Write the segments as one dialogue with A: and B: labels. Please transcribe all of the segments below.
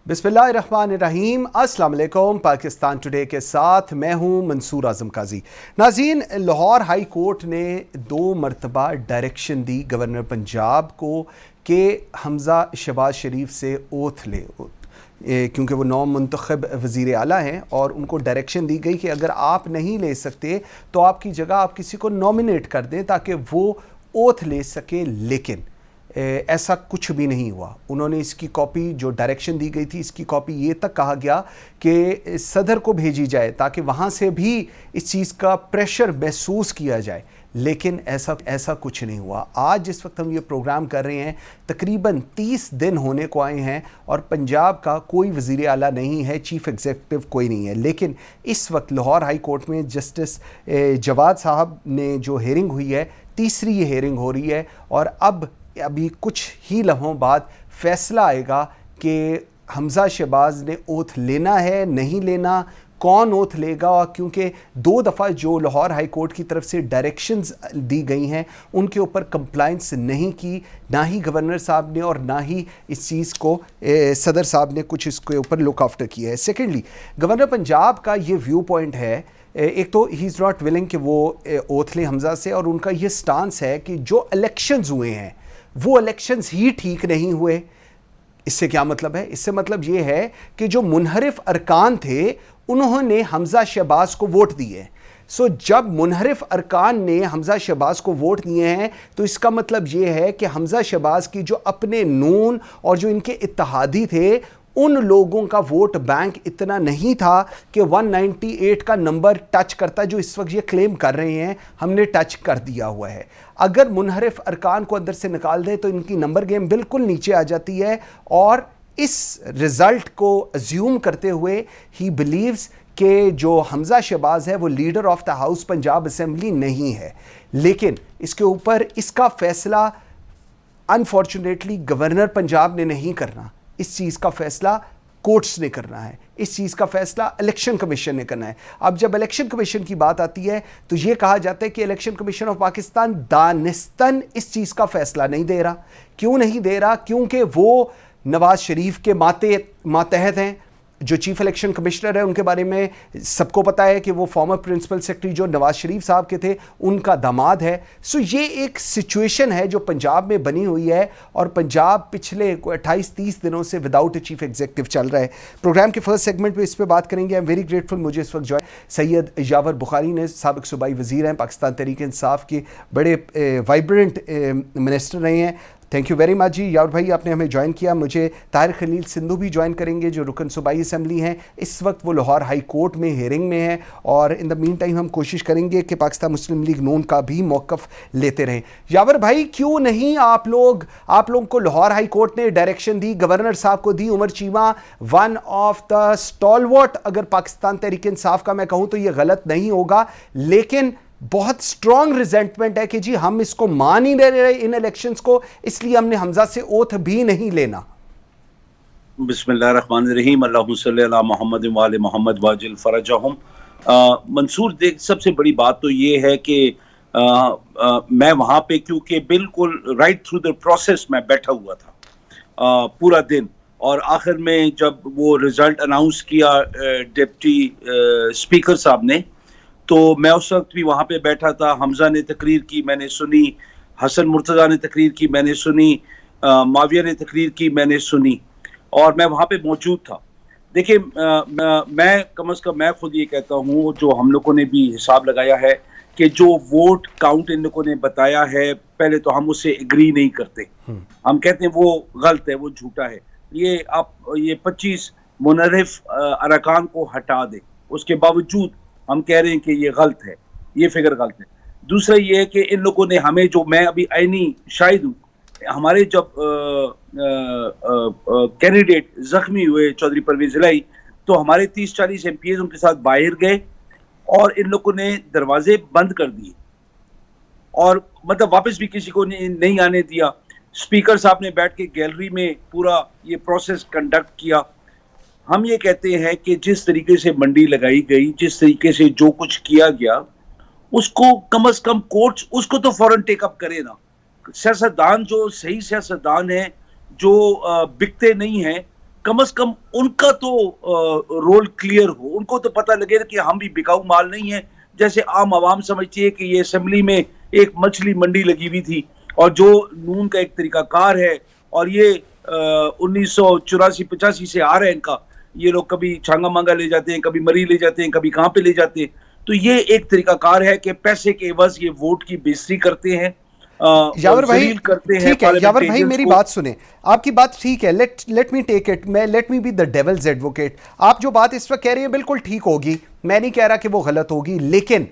A: बिस्मिल्लाहिर्रहमानिर्रहीम। अस्सलाम वालेकुम। पाकिस्तान टुडे के साथ मैं हूं मंसूर आजम काजी। नाज़रीन, लाहौर हाई कोर्ट ने 2 मरतबा डायरेक्शन दी गवर्नर पंजाब को कि हमज़ा शहबाज शरीफ से ओथ ले, क्योंकि वो नौ मुंतखब वज़ीर आला हैं और उनको डायरेक्शन दी गई कि अगर आप नहीं ले सकते तो आपकी जगह आप किसी को नॉमिनेट कर दें ताकि वो ओथ ले सके। लेकिन ऐसा कुछ भी नहीं हुआ। उन्होंने इसकी कॉपी, जो डायरेक्शन दी गई थी, इसकी कॉपी ये तक कहा गया कि सदर को भेजी जाए ताकि वहाँ से भी इस चीज़ का प्रेशर महसूस किया जाए। लेकिन ऐसा कुछ नहीं हुआ। आज जिस वक्त हम ये प्रोग्राम कर रहे हैं तकरीबन 30 दिन होने को आए हैं और पंजाब का कोई वज़ीर आला नहीं है, चीफ़ एग्जीक्यूटिव कोई नहीं है। लेकिन इस वक्त लाहौर हाई कोर्ट में जस्टिस जवाद साहब ने जो हेयरिंग हुई है, तीसरी ये हेयरिंग हो रही है और अभी कुछ ही लम्हों बाद फैसला आएगा कि हमज़ा शहबाज ने ओथ लेना है नहीं लेना, कौन ओथ लेगा। क्योंकि 2 दफ़ा जो लाहौर हाई कोर्ट की तरफ से डायरेक्शंस दी गई हैं उनके ऊपर कंप्लाइंस नहीं की, ना ही गवर्नर साहब ने और ना ही इस चीज़ को सदर साहब ने कुछ इसके ऊपर लुक आफ्टर किया है। सेकेंडली, गवर्नर पंजाब का ये व्यू पॉइंट है, एक तो ही इज़ नॉट विलिंग कि वो ओथ लें हमज़ा से, और उनका ये स्टांस है कि जो इलेक्शंस हुए हैं वो इलेक्शंस ही ठीक नहीं हुए। इससे क्या मतलब है? इससे मतलब ये है कि जो मुनहरिफ अरकान थे उन्होंने हमज़ा शहबाज को वोट दिए। सो जब मुनहरिफ अरकान ने हमज़ा शहबाज को वोट दिए हैं तो इसका मतलब ये है कि हमज़ा शहबाज की जो अपने नून और जो इनके इत्तेहादी थे उन लोगों का वोट बैंक इतना नहीं था कि 198 का नंबर टच करता, जो इस वक्त ये क्लेम कर रहे हैं हमने टच कर दिया हुआ है। अगर मुनहरिफ अरकान को अंदर से निकाल दें तो इनकी नंबर गेम बिल्कुल नीचे आ जाती है। और इस रिज़ल्ट को अज्यूम करते हुए ही बिलीव्स कि जो हमज़ा शहबाज है वो leader of the house Punjab assembly नहीं है। लेकिन इसके ऊपर इसका फैसला अनफॉर्चुनेटली गवर्नर पंजाब ने नहीं करना, इस चीज़ का फैसला कोर्ट्स ने करना है, इस चीज़ का फैसला इलेक्शन कमीशन ने करना है। अब जब इलेक्शन कमीशन की बात आती है तो ये कहा जाता है कि इलेक्शन कमीशन ऑफ पाकिस्तान दानिस्तन इस चीज़ का फैसला नहीं दे रहा। क्यों नहीं दे रहा? क्योंकि वो नवाज शरीफ के मातहत हैं। जो चीफ इलेक्शन कमिश्नर है उनके बारे में सबको पता है कि वो फॉर्मर प्रिंसिपल सेक्रेटरी जो नवाज शरीफ साहब के थे उनका दामाद है। सो ये एक सिचुएशन है जो पंजाब में बनी हुई है और पंजाब पिछले 28-30 दिनों से विदाउट ए चीफ एग्जीक्यूटिव चल रहा है। प्रोग्राम के फर्स्ट सेगमेंट में इस पर बात करेंगे। आई एम वेरी ग्रेटफुल, मुझे इस वक्त जो है सैयद यावर बुखारी ने, साबिक सूबाई वज़ीर हैं, पाकिस्तान तहरीक इंसाफ के बड़े वाइब्रेंट मिनिस्टर रहे हैं। थैंक यू वेरी मच जी यावर भाई, आपने हमें ज्वाइन किया। मुझे ताहिर खलील सिंधु भी ज्वाइन करेंगे जो रुकन सूबाई असम्बली हैं। इस वक्त वो लाहौर हाई कोर्ट में हेयरिंग में है और इन द मीन टाइम हम कोशिश करेंगे कि पाकिस्तान मुस्लिम लीग नून का भी मौक़िफ़ लेते रहें। यावर भाई, क्यों नहीं आप लोगों को लाहौर हाई कोर्ट ने डायरेक्शन दी, गवर्नर साहब को दी। Umar Cheema one of the stalwart, अगर पाकिस्तान तहरीक इंसाफ का मैं कहूँ तो ये गलत नहीं होगा, लेकिन बहुत स्ट्रॉन्ग रिजेंटमेंट है कि जी हम इसको मान ही नहीं रहे इन इलेक्शंस को, इसलिए हमने हमजा से ओथ भी नहीं लेना।
B: बिस्मिल्लाहिर्रहमानिर्रहीम, अल्लाहुम्मा सल्ली अला मुहम्मद व आले मुहम्मद वाजिल फरजहुम। मंसूर, देख सबसे बड़ी बात तो ये है कि मैं वहाँ पे क्योंकि बिल्कुल राइट थ्रू द प्रोसेस मैं बैठा हुआ था पूरा दिन, और आखिर में जब वो रिजल्ट अनाउंस किया डिप्टी स्पीकर साहब ने, तो मैं उस वक्त भी वहाँ पे बैठा था। हमजा ने तकरीर की, मैंने सुनी। हसन मुर्तज़ा ने तकरीर की, मैंने सुनी। माविया ने तकरीर की, मैंने सुनी, और मैं वहाँ पे मौजूद था। देखिए, मैं कम अज़ कम मैं खुद ये कहता हूँ, जो हम लोगों ने भी हिसाब लगाया है कि जो वोट काउंट इन लोगों ने बताया है, पहले तो हम उससे एग्री नहीं करते। हम कहते हैं वो गलत है, वो झूठा है। ये 25 मुनहरिफ अरकान को हटा दे, उसके बावजूद हम कह रहे हैं कि ये गलत है, ये फिगर गलत है। दूसरा ये है कि इन लोगों ने हमें, जो मैं अभी आईनी शाहिद हूँ, हमारे जब कैंडिडेट जख्मी हुए चौधरी परवेज इलाही, तो हमारे 30-40 MPs उनके साथ बाहर गए और इन लोगों ने दरवाजे बंद कर दिए और मतलब वापस भी किसी को नहीं आने दिया। स्पीकर साहब ने बैठ के गैलरी में पूरा ये प्रोसेस कंडक्ट किया। हम ये कहते हैं कि जिस तरीके से मंडी लगाई गई, जिस तरीके से जो कुछ किया गया, उसको कम से कम कोर्ट्स उसको तो फौरन टेकअप करे ना। सियासतदान जो सही सियासतदान है, जो बिकते नहीं हैं, कम से कम उनका तो रोल क्लियर हो, उनको तो पता लगे कि हम भी बिकाऊ माल नहीं है। जैसे आम आवाम समझती है कि ये असेंबली में एक मछली मंडी लगी हुई थी और जो नून का एक तरीकाकार है और ये 1984-85 से आ रहा है इनका, ये लोग कभी छांगा मांगा ले जाते हैं, कभी मरी ले जाते हैं, कभी कहाँ पे ले जाते हैं। तो ये एक तरीकाकार है कि पैसे के एवज ये वोट की बेइज्जती करते हैं,
A: यावर भाई
B: जलील करते हैं
A: ठीक है, यावर भाई
B: पार्लियामेंटेरियंस
A: मेरी
B: को।
A: बात सुने, आपकी बात ठीक है, लेट मी टेक इट, मैं let me be the devil's advocate. आप जो बात इस वक्त कह रही हैं बिल्कुल ठीक होगी, मैं नहीं कह रहा कि वो गलत होगी, लेकिन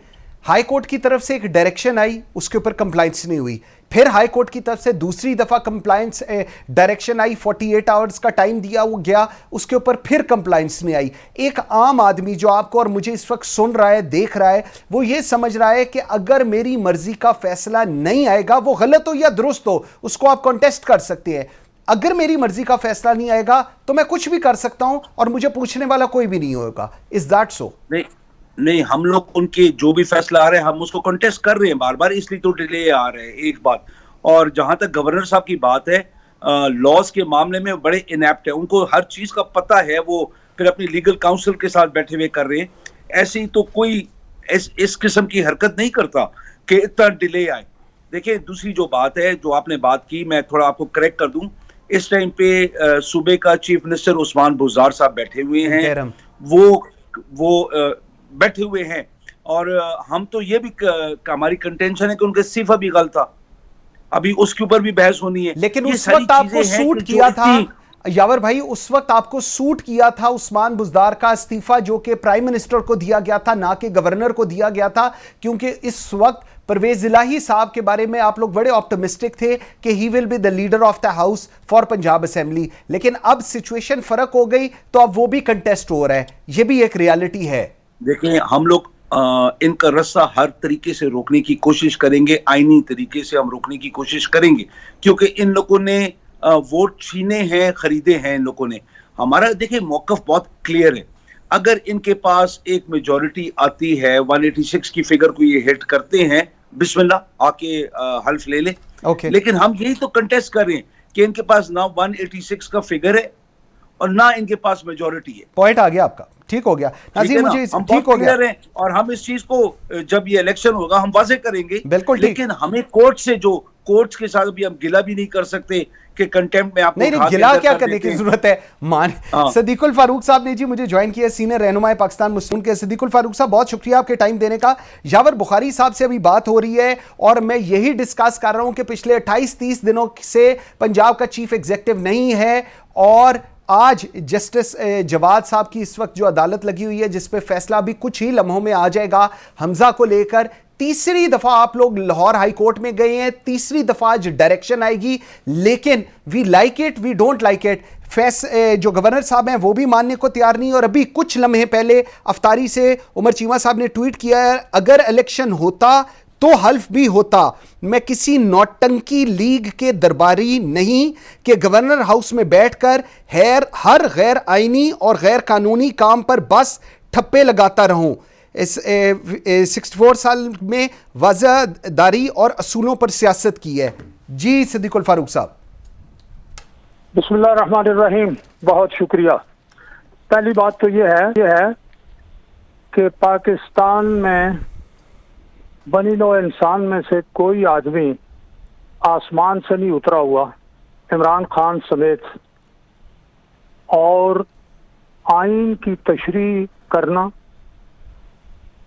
A: हाई कोर्ट की तरफ से एक डायरेक्शन आई, उसके ऊपर कंप्लाइंस नहीं हुई, फिर हाई कोर्ट की तरफ से दूसरी दफा कंप्लाइंस डायरेक्शन आई, 48 आवर्स का टाइम दिया वो गया, उसके ऊपर फिर कंप्लाइंस नहीं आई। एक आम आदमी जो आपको और मुझे इस वक्त सुन रहा है, देख रहा है, वो ये समझ रहा है कि अगर मेरी मर्जी का फैसला नहीं आएगा, वो गलत हो या दुरुस्त हो, उसको आप कॉन्टेस्ट कर सकते हैं। अगर मेरी मर्जी का फैसला नहीं आएगा तो मैं कुछ भी कर सकता हूं और मुझे पूछने वाला कोई भी नहीं होगा। Is that so?
B: नहीं, हम लोग उनके जो भी फैसला आ रहे हैं हम उसको कंटेस्ट कर रहे हैं बार बार, इसलिए तो डिले आ रहे हैं, एक बात। और जहां तक गवर्नर साहब की बात है, लॉज के मामले में बड़े इनएप्ट है, उनको हर चीज का पता है, वो फिर अपनी लीगल काउंसिल के साथ बैठे हुए कर रहे हैं। ऐसी तो कोई इस किस्म की हरकत नहीं करता कि इतना डिले आए। देखिए, दूसरी जो बात है, जो आपने बात की, मैं थोड़ा आपको करेक्ट कर दूं। इस टाइम पे सूबे का चीफ मिनिस्टर उस्मान बुज़दार साहब बैठे हुए हैं, वो बैठे हुए हैं, और हम तो ये भी हमारी कंटेंशन है कि उनका इस्तीफा भी गलत था, अभी उसके ऊपर भी बहस होनी है।
A: लेकिन उस वक्त आपको सूट किया था यावर भाई, उस वक्त आपको सूट किया था उस्मान बुज़दार का इस्तीफा, जो कि प्राइम मिनिस्टर को दिया गया था, ना कि गवर्नर को दिया गया था, क्योंकि इस वक्त परवेज इलाही साहब के बारे में आप लोग बड़े ऑप्टिमिस्टिक थे कि he will be the leader of the house for Punjab assembly. लेकिन अब सिचुएशन फर्क हो गई, तो अब वो भी कंटेस्ट हो रहा है, ये भी एक रियलिटी है।
B: देखिए, हम लोग इनका रस्सा हर तरीके से रोकने की कोशिश करेंगे, आईनी तरीके से हम रोकने की कोशिश करेंगे, क्योंकि इन लोगों ने वोट छीने हैं, खरीदे हैं इन लोगों ने। हमारा देखिए मौकफ बहुत क्लियर है, अगर इनके पास एक मेजॉरिटी आती है, 186 की फिगर को ये हिट करते हैं, बिस्मिल्लाह, आके हल्फ ले ले। लेकिन हम यही तो कंटेस्ट कर रहे हैं कि इनके पास ना 186 का फिगर है और ना इनके पास मेजॉरिटी है।
A: पॉइंट आ गया आपका, ठीक हो गया नाज़ीर, मुझे ठीक हो गया।
B: और हम इस चीज को जब ये इलेक्शन होगा हम वाजे करेंगे,
A: बिल्कुल।
B: लेकिन हमें कोर्ट के साथ भी हम गिला भी नहीं कर सकते कि कंटेम्प्ट में आपको
A: नहीं, गिला क्या करने की जरूरत है। सदीकुल फारूक साहब ने जी मुझे ज्वाइन किया, सीनियर रहनुमाए पाकिस्तान मुस्लिम के। सदीकुल फारूक साहब, बहुत शुक्रिया आपके टाइम देने का। यावर बुखारी साहब से अभी बात हो रही है और मैं यही डिस्कस कर रहा हूं कि पिछले 28-30 दिनों से पंजाब का चीफ एग्जीक्यूटिव नहीं है, और आज जस्टिस जवाद साहब की इस वक्त जो अदालत लगी हुई है, जिस पे फैसला भी कुछ ही लम्हों में आ जाएगा हमजा को लेकर। तीसरी दफा आप लोग लाहौर हाई कोर्ट में गए हैं, तीसरी दफा आज डायरेक्शन आएगी, लेकिन we like it, we don't like it. जो गवर्नर साहब हैं वो भी मानने को तैयार नहीं। और अभी कुछ लम्हे पहले अफ्तारी से उमर चीमा साहब ने ट्वीट किया है, अगर इलेक्शन होता तो हल्फ भी होता। मैं किसी नौटंकी लीग के दरबारी नहीं कि गवर्नर हाउस में बैठकर हर गैर आईनी और गैर कानूनी काम पर बस ठप्पे लगाता रहूं। इस 64 साल में वज़ादारी और असूलों पर सियासत की है। जी सदीकुल फारूक साहब।
C: बिस्मिल्लाह रहमान रहीम, बहुत शुक्रिया। पहली बात तो ये है कि पाकिस्तान में बनी नो इंसान में से कोई आदमी आसमान से नहीं उतरा हुआ, इमरान खान समेत, और आइन की तशरीह करना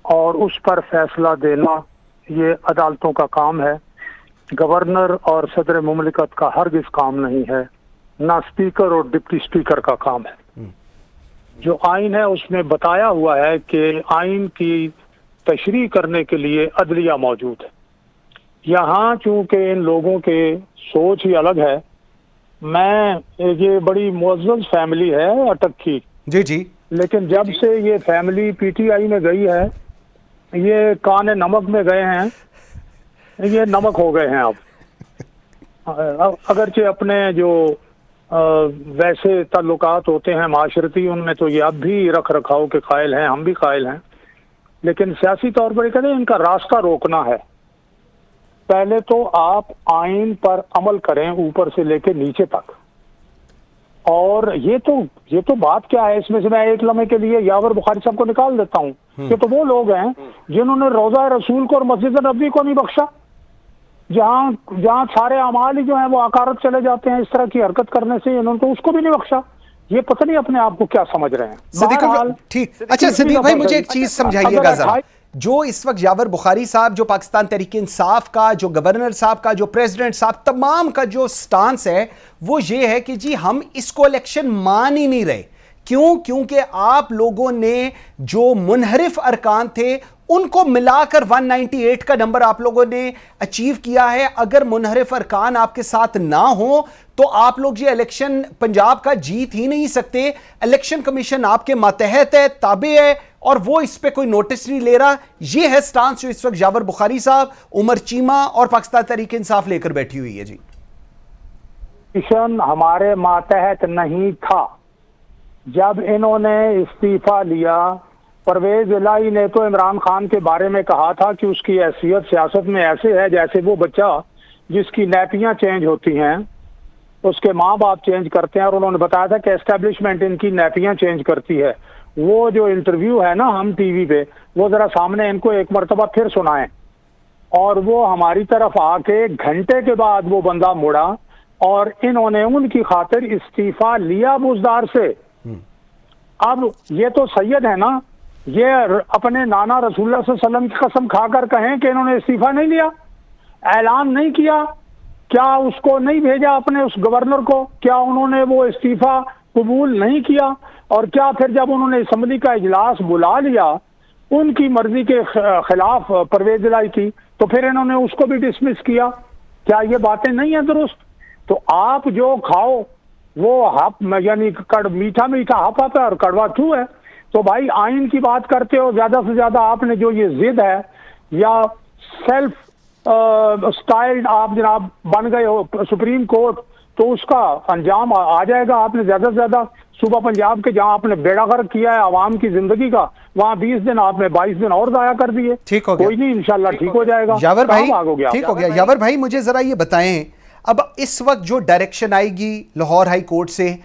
C: और उस पर फैसला देना ये अदालतों का काम है, गवर्नर और सदर मुमलिकत का हरगिज काम नहीं है, ना स्पीकर और डिप्टी स्पीकर का काम है। जो आइन है उसमें बताया हुआ है कि आइन की तशरीह करने के लिए अदलिया मौजूद है। यहाँ चूंकि इन लोगों के सोच ही अलग है, ये बड़ी मुअज़्ज़ज़ फैमिली है अटक की, जी, लेकिन जब से ये फैमिली पीटीआई में गई है, ये कान नमक में गए हैं, ये नमक हो गए हैं अब। अगरचे अपने जो वैसे ताल्लुकात होते हैं माशरती, उनमें तो ये अब भी रख रखाव के कायल हैं, हम भी कायल हैं, लेकिन सियासी तौर पर कहते हैं इनका रास्ता रोकना है। पहले तो आप आइन पर अमल करें ऊपर से लेकर नीचे तक, और ये तो बात क्या है, इसमें से मैं एक लम्हे के लिए यावर बुखारी साहब को निकाल देता हूँ। ये तो वो लोग हैं जिन्होंने रोजा रसूल को और मस्जिद नबवी को नहीं बख्शा, जहाँ सारे अमाल ही जो है वो अकारत चले जाते हैं इस तरह की हरकत करने से, इन्होंने तो उसको भी नहीं बख्शा। ये पता नहीं अपने आप को क्या समझ रहे हैं।
A: सिद्दीक ठीक, अच्छा सिद्दीक भाई मुझे एक चीज समझाइएगा जरा, जो इस वक्त यावर बुखारी साहब, जो पाकिस्तान तहरीक इंसाफ का, जो गवर्नर साहब का, जो प्रेसिडेंट साहब, तमाम का जो स्टांस है वो ये है कि जी हम इसको इलेक्शन मान ही नहीं रहे। क्यों? क्योंकि आप लोगों ने जो मुनहरिफ अरकान थे उनको मिलाकर 198 का नंबर आप लोगों ने अचीव किया है। अगर मुनहरिफ अरकान आपके साथ ना हो तो आप लोग ये इलेक्शन पंजाब का जीत ही नहीं सकते। इलेक्शन कमीशन आपके मातहत है, ताबे है, और वो इस पे कोई नोटिस नहीं ले रहा। ये है स्टांस जो इस वक्त यावर बुखारी साहब, उमर चीमा और पाकिस्तान तहरीक इंसाफ लेकर बैठी हुई है। जी
C: कमीशन हमारे मातहत नहीं था जब इन्होंने इस्तीफा लिया। परवेज इलाही ने तो इमरान खान के बारे में कहा था कि उसकी हैसियत सियासत में ऐसे है जैसे वो बच्चा जिसकी नैपियां चेंज होती हैं, उसके माँ बाप चेंज करते हैं, और उन्होंने बताया था कि एस्टेब्लिशमेंट इनकी नैपियां चेंज करती है। वो जो इंटरव्यू है ना हम टीवी पे, वो जरा सामने इनको एक मरतबा फिर सुनाएं। और वो हमारी तरफ आके घंटे के बाद वो बंदा मुड़ा और इन्होंने उनकी खातिर इस्तीफा लिया बुजदार से। अब ये तो सैयद है ना, ये अपने नाना रसूलुल्लाह सल्लल्लाहु अलैहि वसल्लम की कसम खाकर कहें कि इन्होंने इस्तीफा नहीं लिया, ऐलान नहीं किया, क्या उसको नहीं भेजा अपने उस गवर्नर को, क्या उन्होंने वो इस्तीफा कबूल नहीं किया, और क्या फिर जब उन्होंने असम्बली का इजलास बुला लिया उनकी मर्जी के खिलाफ परवेज इलाही की, तो फिर इन्होंने उसको भी डिसमिस किया। क्या ये बातें नहीं है दुरुस्त? तो आप जो खाओ वो हप, यानी मीठा मीठा हप है और कड़वा थू है। तो भाई आइन की बात करते हो, ज्यादा से ज्यादा आपने जो ये जिद है या सेल्फ स्टाइल्ड आप जनाब बन गए हो सुप्रीम कोर्ट, तो उसका अंजाम आ जाएगा। आपने ज्यादा से ज्यादा सूबा पंजाब के जहां आपने बेड़ा गर्क किया है आवाम की जिंदगी का, वहां 20 दिन आपने 22 दिन और जाया कर दिए।
A: ठीक हो गया,
C: कोई नहीं, इंशाल्लाह ठीक हो जाएगा।
A: यावर भाई
C: ठीक
A: हो गया। यावर भाई मुझे जरा ये बताएं, अब इस वक्त जो डायरेक्शन आएगी लाहौर हाई कोर्ट से,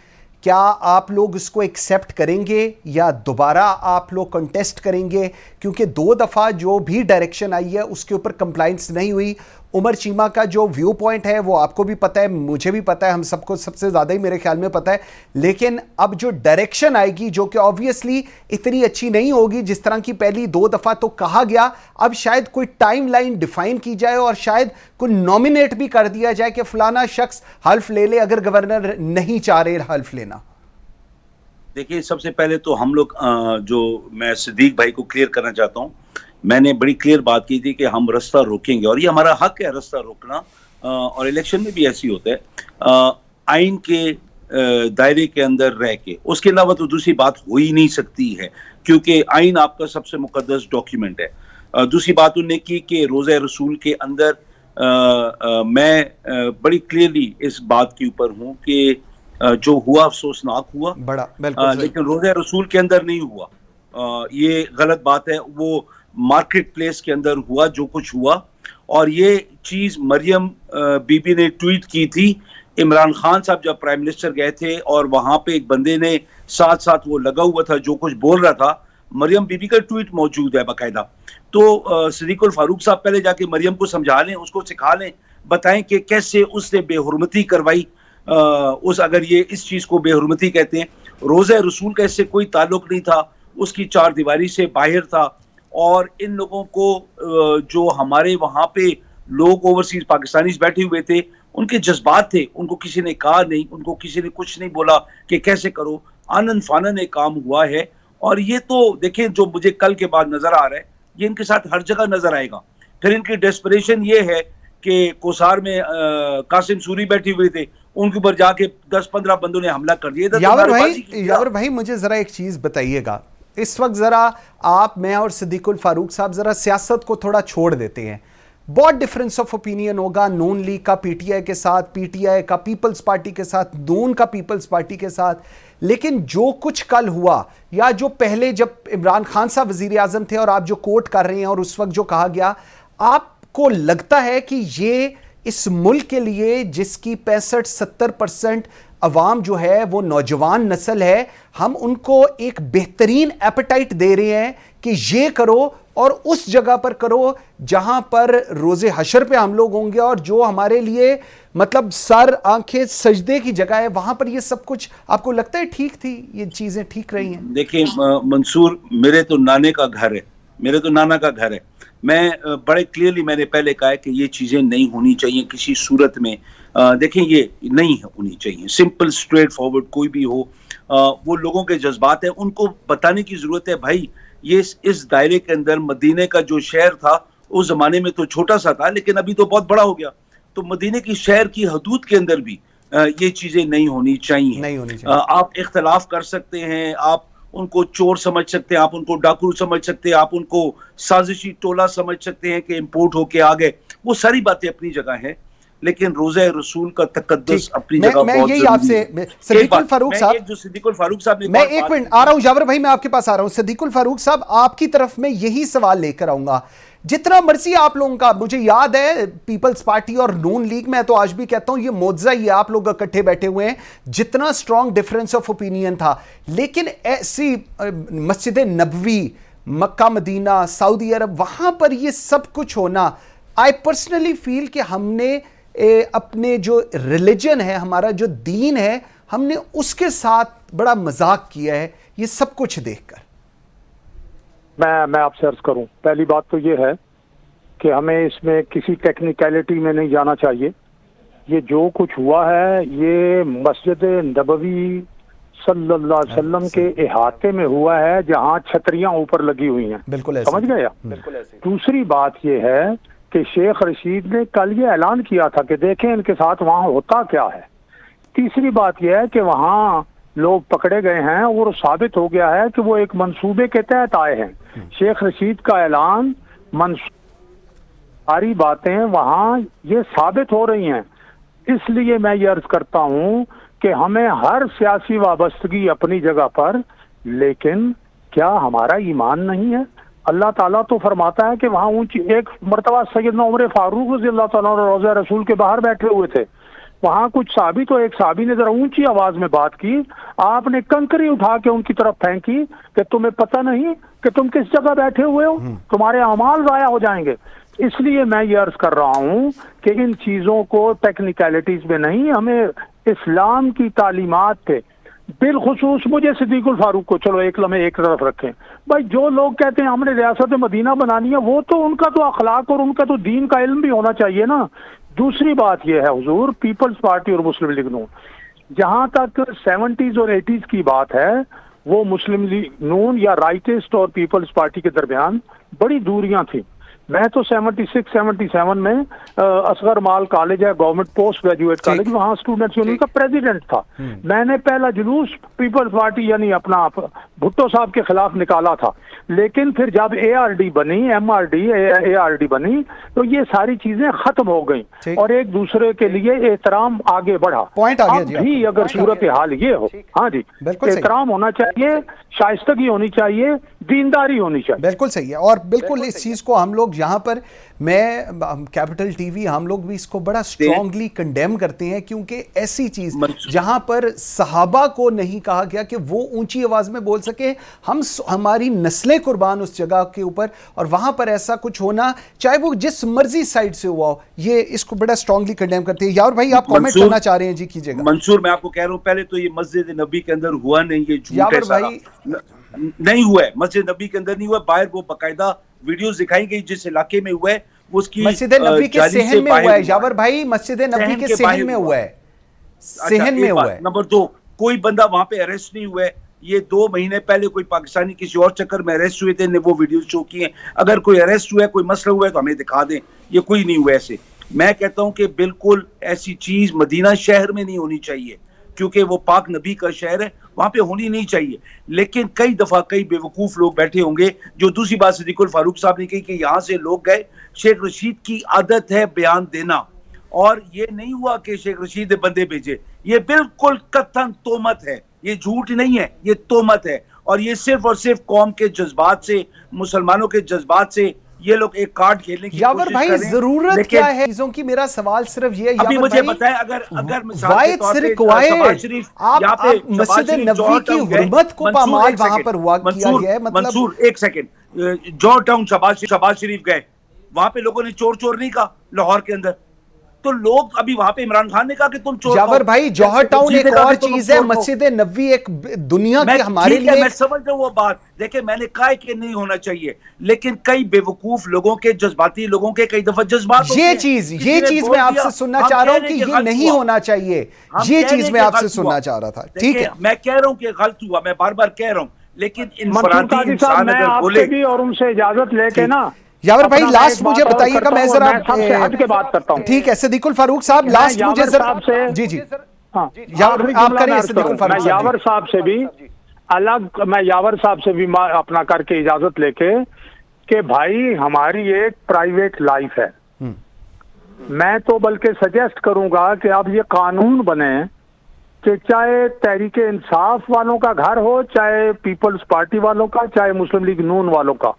A: क्या आप लोग उसको एक्सेप्ट करेंगे या दोबारा आप लोग कंटेस्ट करेंगे? क्योंकि 2 दफ़ा जो भी डायरेक्शन आई है उसके ऊपर कंप्लाइंस नहीं हुई। उमर चीमा का जो व्यू पॉइंट है वो आपको भी पता है, मुझे भी पता है, हम सबको सबसे ज़्यादा ही मेरे ख्याल में पता है। लेकिन अब जो डायरेक्शन आएगी जो कि ऑब्वियसली इतनी अच्छी नहीं होगी जिस तरह की पहली 2 दफ़ा तो कहा गया, अब शायद कोई टाइम लाइन डिफाइन की जाए और शायद कोई नॉमिनेट भी कर दिया जाए कि फलाना शख्स हल्फ ले ले अगर गवर्नर नहीं चाह रहे हल्फ लेना।
B: देखिए, सबसे पहले तो हम लोग जो मैं सिद्दीक भाई को क्लियर करना चाहता हूँ, मैंने बड़ी क्लियर बात की थी कि हम रास्ता रोकेंगे और ये हमारा हक है रास्ता रोकना, और इलेक्शन में भी ऐसी होता है आइन के दायरे के अंदर रह के। उसके अलावा तो दूसरी बात हो ही नहीं सकती है क्योंकि आइन आपका सबसे मुकद्दस डॉक्यूमेंट है। दूसरी बात उन्होंने की कि रोज़ा रसूल के अंदर मैं बड़ी क्लियरली इस बात के ऊपर हूँ कि जो हुआ अफसोसनाक हुआ,
A: बड़ा
B: लेकिन रोज़ा रसूल के अंदर नहीं हुआ। ये गलत बात है। वो मार्केट प्लेस के अंदर हुआ जो कुछ हुआ, और ये चीज मरियम बीबी ने ट्वीट की थी। इमरान खान साहब जब प्राइम मिनिस्टर गए थे और वहां पे एक बंदे ने साथ साथ वो लगा हुआ था जो कुछ बोल रहा था, मरियम बीबी का ट्वीट मौजूद है बाकायदा। तो सिद्दीकुल फारूक साहब पहले जाके मरियम को समझा लें, उसको सिखा लें, बताएं कि कैसे उसने बेहुरमती करवाई। अगर ये इस चीज को बेहुरमती कहते हैं, रोज़ा रसूल का इससे कोई ताल्लुक नहीं था, उसकी 4 दीवारी से बाहर था। और इन लोगों को जो हमारे वहां पे लोग ओवरसीज पाकिस्तानीज बैठे हुए थे, उनके जज्बात थे, उनको किसी ने कहा नहीं, उनको किसी ने कुछ नहीं बोला कि कैसे करो, आनंद फानन एक काम हुआ है। और ये तो देखें जो मुझे कल के बाद नजर आ रहा है, ये इनके साथ हर जगह नजर आएगा। फिर इनकी डेस्परेशन ये है कि कोसार में कासिम सूरी बैठे हुए थे, उनके ऊपर जाके 10-15 बंदों ने हमला कर दिया।
A: यावर भाई मुझे जरा एक चीज बताइएगा, इस वक्त जरा आप, मैं और सिद्दीकुल फारूक साहब जरा सियासत को थोड़ा छोड़ देते हैं। बहुत डिफरेंस ऑफ ओपिनियन होगा नून लीग का पीटीआई के साथ, पीटीआई का पीपल्स पार्टी के साथ, नून का पीपल्स पार्टी के साथ, लेकिन जो कुछ कल हुआ या जो पहले जब इमरान खान साहब वजीर आजम थे और आप जो कोट कर रहे हैं और उस वक्त जो कहा गया, आपको लगता है कि ये इस मुल्क के लिए जिसकी 65-70% अवाम जो है वो नौजवान नस्ल है, हम उनको एक बेहतरीन एपेटाइट दे रहे हैं कि ये करो और उस जगह पर करो जहां पर रोजे हशर पे हम लोग होंगे और जो हमारे लिए मतलब सर आंखें सजदे की जगह है, वहां पर ये सब कुछ आपको लगता है ठीक थी, ये चीजें ठीक रही हैं?
B: देखिए मंसूर, मेरे तो नाने का घर है, मेरे तो नाना का घर है। मैं बड़े क्लियरली मैंने पहले कहा है कि ये चीजें नहीं होनी चाहिए किसी सूरत में। देखें, ये नहीं होनी चाहिए। सिंपल स्ट्रेट फॉरवर्ड कोई भी हो, वो लोगों के जज्बात है, उनको बताने की जरूरत है। भाई ये इस दायरे के अंदर मदीने का जो शहर था उस जमाने में तो छोटा सा था, लेकिन अभी तो बहुत बड़ा हो गया। तो मदीने की शहर की हदूद के अंदर भी ये चीजें नहीं होनी चाहिए।
A: नहीं होनी चाहिए।
B: आप इख्तलाफ कर सकते हैं, आप उनको चोर समझ सकते हैं, आप उनको डाकू समझ सकते हैं, आप उनको साजिशी टोला समझ सकते हैं कि इंपोर्ट होके आ गए। वो सारी बातें अपनी जगह हैं, लेकिन रोज़े रसूल का तकद्दुस अपनी जगह बहुत
A: मैं यही आपसे सिद्दीकुल फारूक साहब,
B: जो सिद्दीकुल फारूक साहब ने,
A: मैं एक मिनट आ रहा हूं जावर भाई, मैं आपके पास आ रहा हूं। सिद्दीकुल फारूक साहब, आपकी तरफ में यही सवाल लेकर आऊंगा। जितना मर्जी आप लोगों का, मुझे याद है पीपल्स पार्टी और नून लीग, मैं तो आज भी कहता हूं ये मौजज़ा ही है, आप लोग इकट्ठे बैठे हुए हैं, जितना स्ट्रॉन्ग डिफरेंस ऑफ ओपिनियन था, लेकिन ऐसी मस्जिद नबवी, मक्का मदीना, सऊदी अरब, वहां पर ये सब कुछ होना, आई पर्सनली फील कि हमने अपने जो रिलीजन है, हमारा जो दीन है, हमने उसके साथ बड़ा मजाक किया है ये सब कुछ देखकर।
C: मैं आपसे अर्ज करूं, पहली बात तो ये है कि हमें इसमें किसी टेक्निकलिटी में नहीं जाना चाहिए। ये जो कुछ हुआ है ये मस्जिद नबवी सल्लल्लाहु अलैहि वसल्लम के इहाते में हुआ है, जहां छतरियां ऊपर लगी हुई हैं।
A: बिल्कुल ऐसे।
C: समझ गए? बिल्कुल ऐसे। दूसरी बात ये है कि शेख रशीद ने कल ये ऐलान किया था कि देखें इनके साथ वहां होता क्या है। तीसरी बात यह है कि वहां लोग पकड़े गए हैं और साबित हो गया है कि वो एक मंसूबे के तहत आए हैं। शेख रशीद का ऐलान, सारी बातें वहां ये साबित हो रही हैं। इसलिए मैं ये अर्ज करता हूं कि हमें हर सियासी वाबस्तगी अपनी जगह पर, लेकिन क्या हमारा ईमान नहीं है? अल्लाह ताला तो फरमाता है कि वहां ऊंची, एक मरतबा सैयदना उमर फारूक रज़ी अल्लाह ताला रोज़ा रसूल के बाहर बैठे हुए थे, वहां कुछ साहबी, तो एक साहबी ने जरा ऊंची आवाज में बात की, आपने कंकरी उठा के उनकी तरफ फेंकी कि तुम्हें पता नहीं कि तुम किस जगह बैठे हुए हो, तुम्हारे अमाल जाया हो जाएंगे। इसलिए मैं ये अर्ज कर रहा हूं कि इन चीजों को टेक्निकलिटीज में नहीं, हमें इस्लाम की तालीमात पे, बिलखुसूस मुझे सिद्दीकुल फारूक को, चलो एक लम्हे एक तरफ रखें, भाई जो लोग कहते हैं हमने रियासत मदीना बनानी है, वो तो उनका तो अखलाक और उनका तो दीन का इल्म भी होना चाहिए ना। दूसरी बात यह है हुजूर, पीपल्स पार्टी और मुस्लिम लीग नून, जहां तक 70s और 80s की बात है, वो मुस्लिम लीग नून या राइटिस्ट और पीपल्स पार्टी के दरमियान बड़ी दूरियां थी। मैं तो 76-77 में असगर माल कॉलेज है, गवर्नमेंट पोस्ट ग्रेजुएट कॉलेज, वहां स्टूडेंट्स यूनियन का प्रेसिडेंट था। मैंने पहला जुलूस पीपल्स पार्टी यानी अपना भुट्टो साहब के खिलाफ निकाला था, लेकिन फिर जब ARD बनी, MRD ARD बनी, तो ये सारी चीजें खत्म हो गई और एक दूसरे के लिए एहतराम आगे बढ़ा।
A: पॉइंट आ गया जी,
C: भी अगर सूरत हाल ये हो, हाँ जी, एहतराम होना चाहिए, शाइस्तगी होनी चाहिए, दीनदारी होनी चाहिए।
A: बिल्कुल सही है। और बिल्कुल इस चीज को हम लोग यहाँ पर, मैं कैपिटल टीवी, हम लोग भी इसको बड़ा स्ट्रांगली कंडेम करते हैं, क्योंकि ऐसी चीज जहां पर सहाबा को नहीं कहा गया कि वो ऊंची आवाज में बोल सके, हमारी नस्लें कुर्बान उस जगह के ऊपर, और वहां पर ऐसा कुछ होना, चाहे वो जिस मर्जी साइड से हुआ हो, ये इसको बड़ा स्ट्रांगली कंडेम करते हैं। यार भाई आप कमेंट करना चाह रहे हैं जी, कीजिएगा।
B: मंसूर, मैं आपको कह रहा हूं, पहले तो ये मस्जिद नबी के अंदर हुआ नहीं, ये झूठ है सारा, नहीं हुआ है, मस्जिद नबी के अंदर नहीं हुआ। बाहर वो बाकायदा वीडियोस दिखाई गई जिस इलाके में हुआ है, उसकी
A: मस्जिद नबी के सेहन में हुआ है जावर भाई, मस्जिद नबी के सेहन में हुआ है, सेहन में हुआ है।
B: नंबर 2, कोई बंदा वहां पे अरेस्ट नहीं हुआ है। ये 2 महीने पहले कोई पाकिस्तानी किसी और चक्कर में अरेस्ट हुए थे, ने वो वीडियोस शो किए। अगर कोई अरेस्ट हुआ है, कोई मसला हुआ है, तो हमें दिखा दें। ये कोई नहीं हुआ ऐसे। मैं कहता हूं कि बिल्कुल ऐसी चीज मदीना शहर में नहीं होनी चाहिए, क्योंकि वो पाक नबी का शहर है, वहां पे होनी नहीं चाहिए। लेकिन कई दफा कई बेवकूफ लोग बैठे होंगे, जो दूसरी बात सिद्दीकुल फारूक साहब ने कही कि यहाँ से लोग गए। शेख रशीद की आदत है बयान देना, और ये नहीं हुआ कि शेख रशीद ने बंदे भेजे, ये बिल्कुल कतन तोमत है, ये झूठ नहीं है, ये तोमत है। और ये सिर्फ और सिर्फ कौम के जज्बात से, मुसलमानों के जज्बात से ये लोग एक कार्ड खेलने की
A: यावर
B: कोशिश
A: भाई
B: कर रहे हैं।
A: जरूरत
B: लेकिन
A: क्या है चीजों की? मेरा सवाल सिर्फ ये है
B: अभी
A: यावर
B: मुझे
A: भाई,
B: बताएं, अगर मिसाल
A: why
B: के
A: it's
B: तौर पे
A: required?
B: शहबाज शरीफ
A: आप
B: यहाँ पे
A: मस्जिद
B: शहबाज शरीफ
A: नबवी
B: जॉर्ज
A: की
B: टाउन गए।
A: हुर्मत को
B: मंसूर,
A: पामाल
B: एक
A: वहां
B: सेकंड,
A: पर हुआ किया
B: मंसूर,
A: गया है, मतलब
B: मंसूर एक सेकंड, जॉर्ज टाउन शहबाज शरीफ गए, वहां पे लोगों ने चोर चोर नहीं कहा लाहौर के अंदर, तो लोग अभी वहां पे इमरान खान ने कहा कि तुम चोर
A: यावर
B: कहो।
A: भाई जौहर टाउन
B: जीत
A: एक
B: ने कहा
A: और
B: कि तुम
A: चीज है,
B: चोर कहो।
A: मस्जिद नबवी एक दुनिया की
B: मैं
A: हमारे
B: ठीक है,
A: लिए
B: मैं समझ रहा हूं वो बात। देखिए मैंने कहा है कि नहीं होना चाहिए, लेकिन कई बेवकूफ लोगों के, जज्बाती लोगों के कई दफा जज्बात होते
A: ये
B: हैं।
A: चीज
B: किसी ने बोल
A: मैं आपसे
B: दिया,
A: सुनना
B: हम
A: चाह रहा
B: कह
A: हूं
B: रहे
A: कि
B: हैं
A: ये
B: गलत
A: नहीं
B: हुआ।
A: होना चाहिए,
B: हम
A: ये
B: कह
A: चीज
B: रहे
A: मैं
B: हैं कि
A: आपसे
B: गलत हुआ।
A: सुनना चाह रहा था। ठीक
B: देखिए,
A: है,
B: मैं कह रहा हूं कि गलत हुआ, मैं बार बार कह रहा हूं, लेकिन
C: मंसूर
B: इंफरादी
C: काजी साहब,
B: इंसान
C: मैं
B: अगर
C: आपसे
B: बोले।
C: भी और उनसे इजाजत लेके
A: ठीक।
C: ना
A: यावर भाई
C: अपना मैं
A: लास्ट
C: एक बात
A: मुझे
C: और
A: बताइएगा,
C: करता
A: मैं
C: हूं,
A: जरा
C: मैं सबसे हट के बात करता हूं।
A: ठीक है सिद्दीकुल फारूक साहब,
C: मैं
A: लास्ट मुझे
C: यावर
A: जरा
C: साहब से
A: जी जी
C: हाँ,
A: यावर
C: आखिरी
A: आप
C: जुमला
A: करिए
C: मैं अर्ज
A: सिद्दीकुल
C: करूं।
A: फारूक
C: मैं
A: साहब जी।
C: यावर साहब से भी अलग, मैं यावर साहब से भी अपना करके इजाजत लेके कि भाई हमारी एक प्राइवेट लाइफ है। मैं तो बल्कि सजेस्ट करूंगा कि अब ये कानून बने कि चाहे तहरीक इंसाफ वालों का घर हो, चाहे पीपल्स पार्टी वालों का, चाहे मुस्लिम लीग नून वालों का,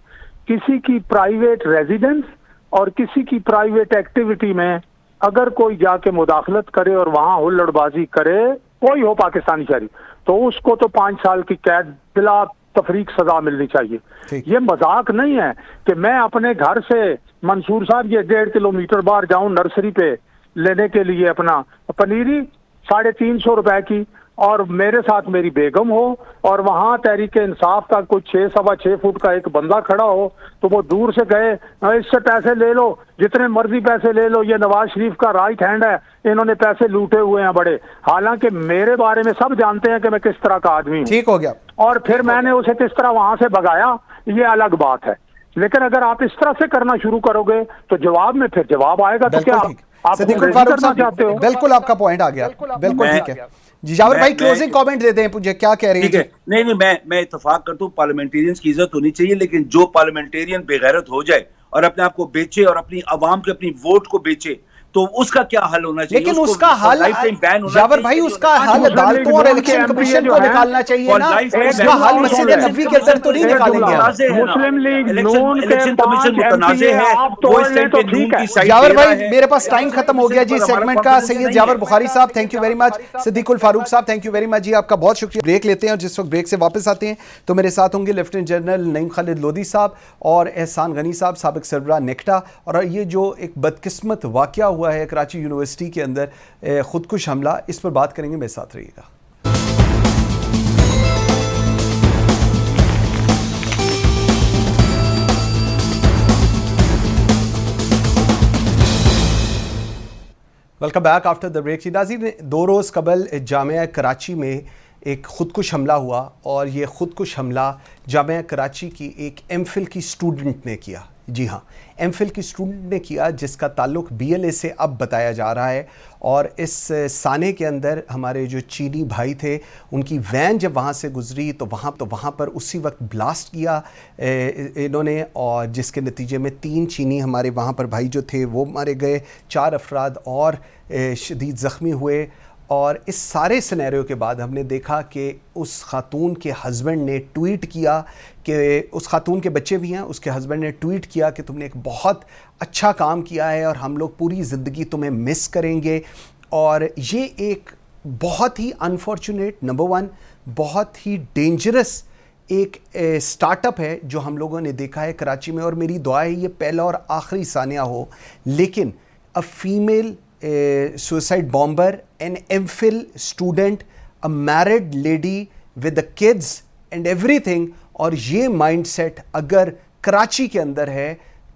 C: किसी की प्राइवेट रेजिडेंस और किसी की प्राइवेट एक्टिविटी में अगर कोई जाके मुदाखलत करे और वहां हुल्लड़बाजी करे, कोई हो पाकिस्तानी शहरी, तो उसको तो 5 साल की कैद बिला तफरीक सजा मिलनी चाहिए। ये मजाक नहीं है कि मैं अपने घर से मंसूर साहब ये 1.5 किलोमीटर बाहर जाऊं नर्सरी पे लेने के लिए अपना पनीरी 350 रुपए की, और मेरे साथ मेरी बेगम हो, और वहां तहरीक इंसाफ का कुछ 6-6.25 फुट का एक बंदा खड़ा हो, तो वो दूर से कहे इससे पैसे ले लो, जितने मर्जी पैसे ले लो, ये नवाज शरीफ का राइट हैंड है, इन्होंने पैसे लूटे हुए हैं बड़े। हालांकि मेरे बारे में सब जानते हैं कि मैं किस तरह का आदमी हूं।
A: ठीक हो गया।
C: और फिर मैंने उसे किस तरह वहां से भगाया, ये अलग बात है। लेकिन अगर आप इस तरह से करना शुरू करोगे तो जवाब में फिर जवाब आएगा। तो क्या आप
A: सिद्दीकुल फारूक साहब, बिल्कुल आपका पॉइंट आ गया, बिल्कुल ठीक है जी। यावर भाई क्लोजिंग कमेंट दे दें मुझे, क्या कह रहे हैं?
B: ठीक है, नहीं मैं इत्तेफाक करता हूँ, पार्लियामेंटेरियंस की इज्जत होनी चाहिए, लेकिन जो पार्लियामेंटेरियन बेगैरत हो जाए और अपने आप को बेचे और अपनी आवाम के अपनी वोट को बेचे, तो उसका क्या हल होना चाहिए?
A: लेकिन उसका हल यावर भाई, उसका हल अदालतों और इलेक्शन कमीशन को निकालना चाहिए ना, उसका हल मस्जिद नबवी के अंदर तो नहीं निकालेंगे।
C: मुस्लिम लीग नून के
B: इलेक्शन कमीशन
C: 5
B: मुतनाज़े है,
C: आप
B: वो
C: तोड़
B: इस
C: लें
B: टाइम
C: तो
B: पे नून
C: ठीक है।
B: की साइड
A: यावर
B: ले रहा
A: भाई
B: है।
A: मेरे पास टाइम खत्म हो गया जी सैगमेंट का। सैयद यावर बुखारी साहब thank you very much, Siddiqul Farooq साहब थैंक यू वेरी मच जी, आपका बहुत शुक्रिया। ब्रेक लेते हैं और जिस वक्त ब्रेक से वापस आते हैं तो मेरे साथ होंगे लेफ्टिनेंट जनरल नईम खालिद लोधी साहब और एहसान गनी साहब, साबिक सरबराह नेक्टा। और ये जो एक बदकिस्मत वाकया हुआ है कराची यूनिवर्सिटी के अंदर, खुदकुश हमला, इस पर बात करेंगे, मेरे साथ रहिएगा। Welcome back after the break. नाज़रीन, 2 रोज़ कबल जामिया कराची में एक खुदकुश हमला हुआ और ये खुदकुश हमला जामिया कराची की एक एमफिल की स्टूडेंट ने किया। जी हाँ, एमफिल की स्टूडेंट ने किया, जिसका ताल्लुक बीएलए से अब बताया जा रहा है। और इस साने के अंदर हमारे जो चीनी भाई थे, उनकी वैन जब वहाँ से गुजरी तो वहाँ पर उसी वक्त ब्लास्ट किया इन्होंने, और जिसके नतीजे में 3 चीनी हमारे वहाँ पर भाई जो थे वो मारे गए, 4 अफराद और शदीद ज़ख्मी हुए। और इस सारे सिनेरियो के बाद हमने देखा कि उस खातून के हस्बैंड ने ट्वीट किया कि उस खातून के बच्चे भी हैं, उसके हस्बैंड ने ट्वीट किया कि तुमने एक बहुत अच्छा काम किया है और हम लोग पूरी ज़िंदगी तुम्हें मिस करेंगे। और ये एक बहुत ही अनफॉर्चुनेट, नंबर 1 बहुत ही डेंजरस एक स्टार्टअप है जो हम लोगों ने देखा है कराची में। और मेरी दुआ है ये पहला और आखिरी सानिया हो, लेकिन a female suicide bomber, an MPhil student, a married lady with the kids and everything, और ये माइंडसेट अगर कराची के अंदर है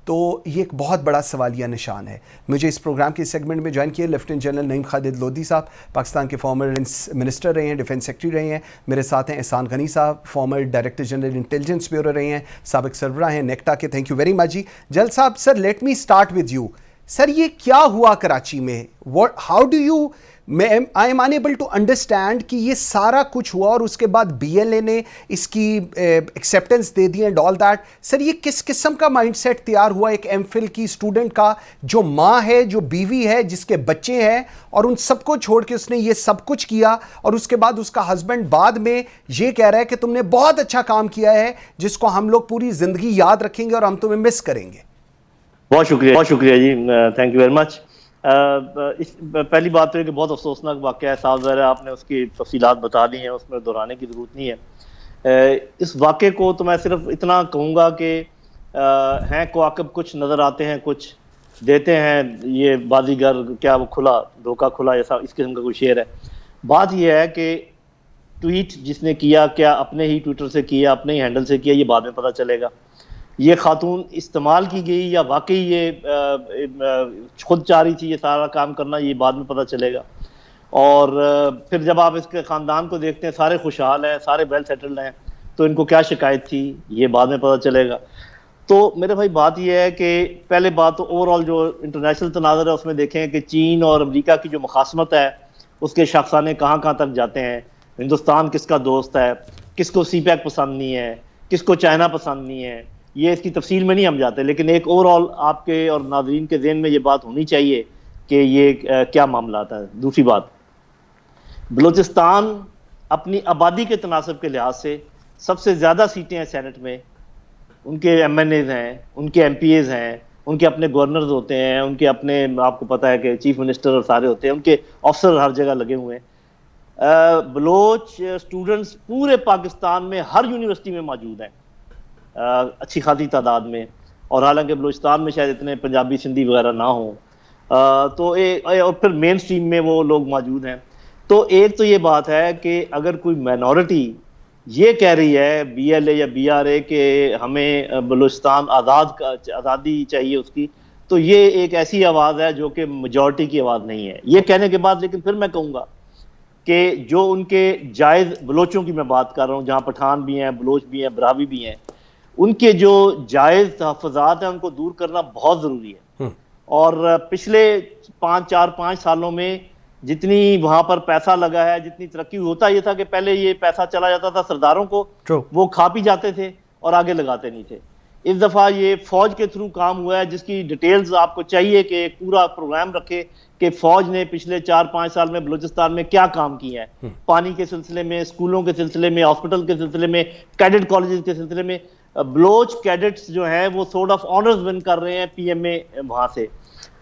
A: तो ये एक बहुत बड़ा सवालिया निशान है। मुझे इस प्रोग्राम के सेगमेंट में ज्वाइन किया लेफ्टिनेंट जनरल नईम खालिद लोधी साहब, पाकिस्तान के फॉर्मर मिनिस्टर रहे हैं, डिफेंस सेक्रेटरी रहे हैं। मेरे साथ हैं एहसान गनी साहब, former director general intelligence bureau रहे हैं, साबिक सरबराह हैं नेक्टा के। थैंक यू वेरी मच जी। जल साहब, sir let me start with you. Sir ये क्या हुआ कराची में? What, how do you, I am unable to understand कि ये सारा कुछ हुआ और उसके बाद बीएलए ने इसकी acceptance they the and all that. Sir ये किस किस्म का माइंडसेट तैयार हुआ एक एमफिल की स्टूडेंट का, जो माँ है, जो बीवी है, जिसके बच्चे हैं, और उन सबको छोड़ के उसने ये सब कुछ किया। और उसके बाद उसका हस्बैंड बाद में ये कह रहा है कि तुमने बहुत अच्छा काम किया है जिसको हम लोग पूरी जिंदगी याद रखेंगे और हम तुम्हें मिस करेंगे।
D: बहुत शुक्रिया जी, थैंक यू वेरी मच। पहली बात तो है कि बहुत अफसोसनाक वाक़या है, साफ ज़ाहिर है आपने उसकी तफसीलात बता दी हैं, उसमें दोहराने की ज़रूरत नहीं है। इस वाक़े को तो मैं सिर्फ इतना कहूँगा कि हैं कवाकब कुछ नज़र आते हैं, कुछ देते हैं ये बाज़ीगर, क्या वो खुला धोखा खुला, ऐसा इस किस्म का कोई शेर है। बात ये है कि ट्वीट जिसने किया, क्या अपने ही ट्विटर से किया, अपने ही हैंडल से किया, ये बाद में पता चलेगा। ये खातून इस्तेमाल की गई या वाकई ये खुद चाह रही थी ये सारा काम करना, ये बाद में पता चलेगा। और फिर जब आप इसके ख़ानदान को देखते हैं, सारे खुशहाल हैं, सारे वेल सेटल्ड हैं, तो इनको क्या शिकायत थी ये बाद में पता चलेगा। तो मेरे भाई बात यह है कि पहले बात तो ओवरऑल जो इंटरनेशनल तनाज़र है उसमें देखें कि चीन और अमेरिका की जो मुखासमत है उसके शख्साने कहाँ कहाँ तक जाते हैं। हिंदुस्तान किसका दोस्त है, किसको सी पैक पसंद नहीं है, किसको चाइना पसंद नहीं है, ये इसकी तफसील में नहीं हम जाते, लेकिन एक ओवरऑल आपके और नाज़रीन के ज़हन में ये बात होनी चाहिए कि ये क्या मामला आता है। दूसरी बात, बलूचिस्तान अपनी आबादी के तनासब के लिहाज से सबसे ज़्यादा सीटें हैं सेनेट में, उनके MNAs हैं, उनके MPAs हैं, उनके अपने गवर्नर्स होते हैं, उनके अपने, आपको पता है कि चीफ मिनिस्टर और सारे होते हैं, उनके अफसर हर जगह लगे हुए हैं। बलोच स्टूडेंट्स पूरे पाकिस्तान में हर यूनिवर्सिटी में मौजूद हैं, अच्छी खासी तादाद में, और हालांकि बलूचिस्तान में शायद इतने पंजाबी सिंधी वगैरह ना हो, तो और फिर मेन स्ट्रीम में वो लोग मौजूद हैं। तो एक तो ये बात है कि अगर कोई माइनॉरिटी ये कह रही है BLA या BRA कि हमें बलूचिस्तान आज़ादी चाहिए उसकी, तो ये एक ऐसी आवाज़ है जो कि मेजॉरिटी की आवाज़ नहीं है। ये कहने के बाद लेकिन फिर मैं कहूँगा कि जो उनके जायज़ बलोचों की मैं बात कर रहा हूँ, जहाँ पठान भी हैं, बलोच भी हैं, बरावी भी हैं, उनके जो जायज़ तहफ़्फ़ुज़ात हैं उनको दूर करना बहुत ज़रूरी है। और पिछले 5 सालों में जितनी वहाँ पर पैसा लगा है, जितनी तरक्की, होता ये था कि पहले ये पैसा चला जाता था सरदारों को, वो खा पी जाते थे और आगे लगाते नहीं थे। इस दफ़ा ये फौज के थ्रू काम हुआ है, जिसकी डिटेल्स आपको चाहिए कि एक पूरा प्रोग्राम रखे कि फौज ने पिछले 4-5 साल में बलूचिस्तान में क्या काम किया है, पानी के सिलसिले में, स्कूलों के सिलसिले में, हॉस्पिटल के सिलसिले में, कैडेट कॉलेजेस के सिलसिले में। बलोच कैडेट्स जो हैं वो सोर्ट ऑफ ऑनर्स विन कर रहे हैं PMA वहाँ से।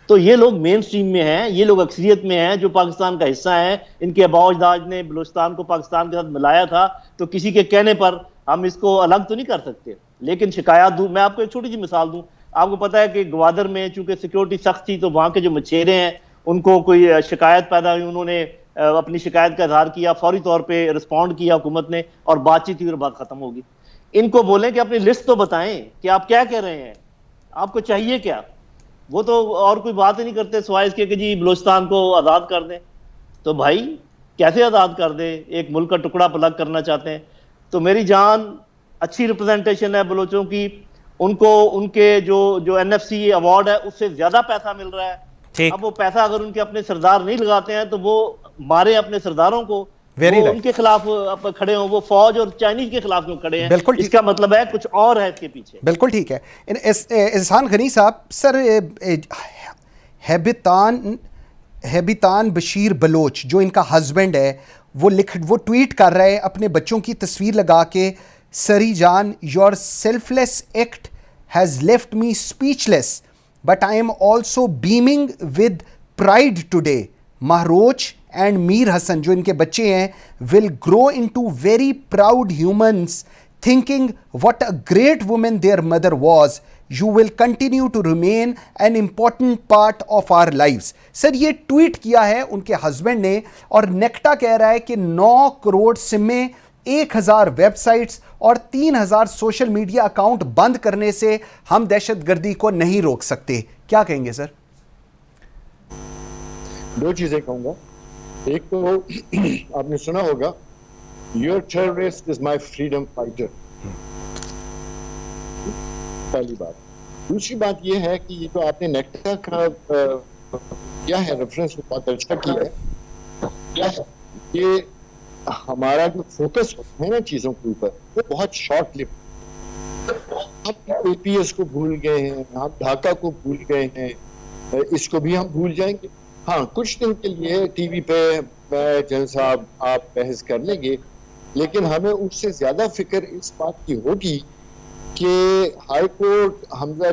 D: तो ये लोग मेन स्ट्रीम में हैं, ये लोग अक्सरियत में हैं, जो पाकिस्तान का हिस्सा हैं। इनके आबाओ अजदाद ने बलूचिस्तान को पाकिस्तान के साथ मिलाया था, तो किसी के कहने पर हम इसको अलग तो नहीं कर सकते। लेकिन शिकायत दूँ, मैं आपको एक छोटी सी मिसाल दूँ। आपको पता है कि ग्वादर में चूंकि सिक्योरिटी सख्त थी, तो वहाँ के जो मछेरे हैं उनको कोई शिकायत पैदा हुई, उन्होंने अपनी शिकायत का इजहार किया, फौरी तौर पर रिस्पॉन्ड किया हुकूमत ने, और बातचीत हुई और बात खत्म होगी। इनको बोलें कि अपनी लिस्ट तो बताएं कि आप क्या कह रहे हैं, आपको चाहिए क्या। वो तो और कोई बात ही नहीं करते सिवाय इसके कि जी बलूचिस्तान को आज़ाद कर दें। तो भाई कैसे आज़ाद कर दें, एक मुल्क का टुकड़ा अलग करना चाहते हैं। तो मेरी जान, अच्छी रिप्रेजेंटेशन है बलोचों की, उनको उनके जो NFC अवार्ड है उससे ज़्यादा पैसा मिल रहा है। अब वो पैसा अगर उनके अपने सरदार नहीं लगाते हैं तो वो मारे अपने सरदारोर को, वो उनके खिलाफ खड़े हों, वो फौज और चाइनीज के खिलाफ क्यों खड़े हैं। इसका मतलब है कुछ और है इसके पीछे।
A: बिल्कुल ठीक है। एहसान गनी साहब, सर हैबितान बशीर बलोच जो इनका हस्बैंड है, वो ट्वीट कर रहे हैं अपने बच्चों की तस्वीर लगा के, सरी जान, your selfless act has left me speechless but I am also beaming with pride today. Mahroch and Mir Hasan जो इनके बच्चे हैं, will grow into very proud humans thinking what a great women their mother was. You will continue to remain an important part of our lives. Sir ये tweet किया है उनके husband ने, और नेक्टा कह रहा है कि 9 करोड़ सिमें, 1000 वेबसाइट्स और 3000 सोशल मीडिया अकाउंट बंद करने से हम दहशतगर्दी को नहीं रोक सकते। क्या कहेंगे सर?
E: दो चीजें कहूंगा। एक तो आपने सुना होगा, your terrorist is my freedom fighter, पहली बात। दूसरी बात यह है कि ये जो आपने नेक्टा का क्या है रेफरेंस बहुत अच्छा किया है, क्या है ये हमारा जो फोकस होता है ना चीजों के ऊपर, वो बहुत शॉर्ट लिव। हम APS को भूल गए हैं, हम ढाका को भूल गए हैं, इसको भी हम भूल जाएंगे। हाँ, कुछ दिन के लिए टीवी पे मैं जल साहब आप बहस कर लेंगे, लेकिन हमें उससे ज्यादा फिक्र इस बात की होगी कि हाई कोर्ट हमजा